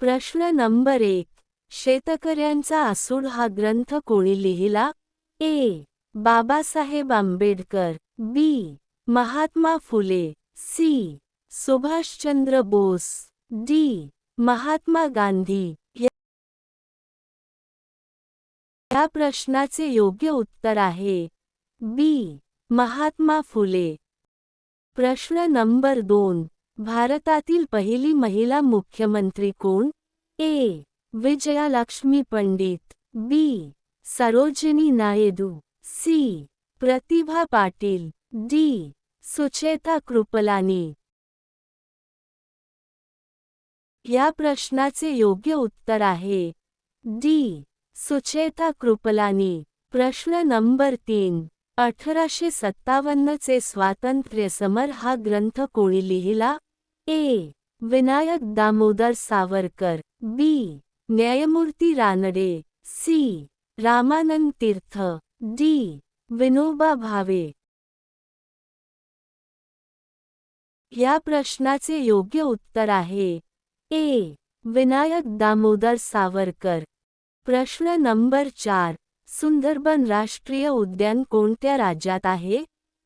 प्रश्न नंबर 1. शेतकऱ्यांचा आसूड हा ग्रंथ कोणी लिहिला? ए. बाबासाहेब आंबेडकर, बी. महात्मा फुले, सी. सुभाषचंद्र बोस, डी. महात्मा गांधी. या प्रश्नाचे योग्य उत्तर आहे बी. महात्मा फुले. प्रश्न नंबर 2. भारतातील पहिली महिला मुख्यमंत्री कोण? ए. विजयालक्ष्मी पंडित, बी. सरोजिनी नायडू, सी. प्रतिभा पाटील, डी. सुचेता कृपलानी. या प्रश्नाचे योग्य उत्तर आहे डी. सुचेता कृपलानी. प्रश्न नंबर 3. 1857 चे स्वातंत्र्यसमर हा ग्रंथ कोणी लिहिला? ए. विनायक दामोदर सावरकर, बी. न्यायमूर्ती रानडे, सी. रामानंद तीर्थ, डी. विनोबा भावे. या प्रश्नाचे योग्य उत्तर आहे ए. विनायक दामोदर सावरकर. प्रश्न नंबर 4. सुंदरबन राष्ट्रीय उद्यान कोणत्या राज्यात आहे?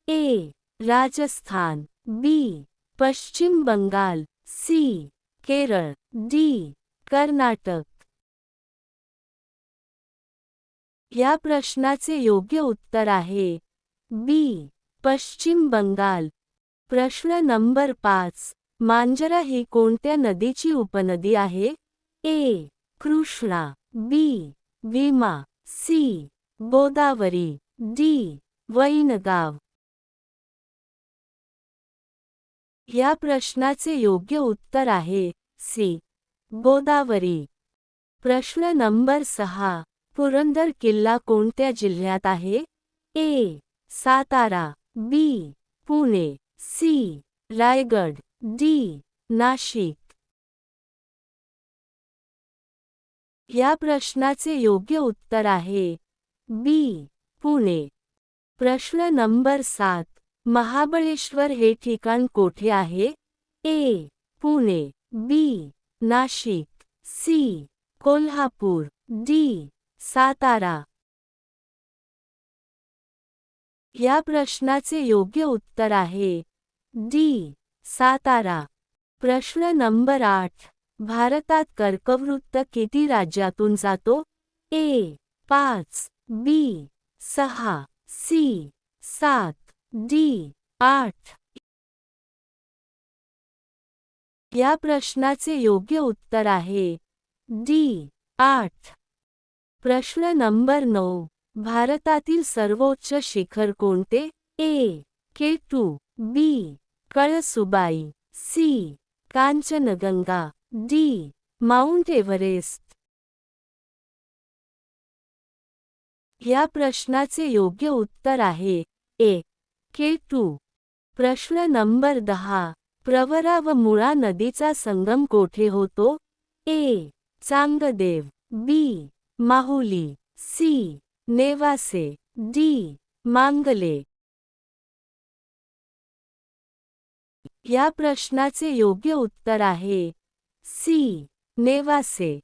ए. राजस्थान, बी. पश्चिम बंगाल, सी. केरळ, डी. कर्नाटक. या प्रश्नाचे योग्य उत्तर आहे बी. पश्चिम बंगाल. प्रश्न नंबर 5. मांजरा ही कोणत्या नदीची उपनदी आहे? ए. कृष्णा, बी. भीमा, सी. गोदावरी, डी. वैनगाव. या प्रश्नाचे योग्य उत्तर आहे सी. गोदावरी. प्रश्न नंबर 6. पुरंदर किल्ला कोणत्या जिल्ह्यात आहे? ए. सातारा, बी. पुणे, सी. रायगड, डी. नाशिक. या प्रश्नाचे योग्य उत्तर आहे बी. पुणे. प्रश्न नंबर 7. महाबळेश्वर हे ठिकाण कोठे आहे? ए. पुणे, बी. नाशिक, सी. कोल्हापूर, डी. सातारा. या प्रश्नाचे योग्य उत्तर आहे डी. सातारा. प्रश्न नंबर 8. भारतात कर्कवृत्त किती राज्यातून जातो? ए. 5, बी. 6, सी. 7, डी. 8. या प्रश्नाचे योग्य उत्तर आहे डी. 8. प्रश्न नंबर 9. भारतातील सर्वोच्च शिखर कोणते? A. K2, B. Kalsubai, C. Kanchenjunga, D. Mount Everest. या प्रश्नाचे योग्य उत्तर आहे ए. K2. प्रश्न नंबर 10. प्रवरा व मुळा नदीचा संगम कोठे होतो? ए. चांगदेव, बी. माहुली, सी. नेवासे, डी. मांगले. या प्रश्नाचे योग्य उत्तर आहे सी. नेवासे.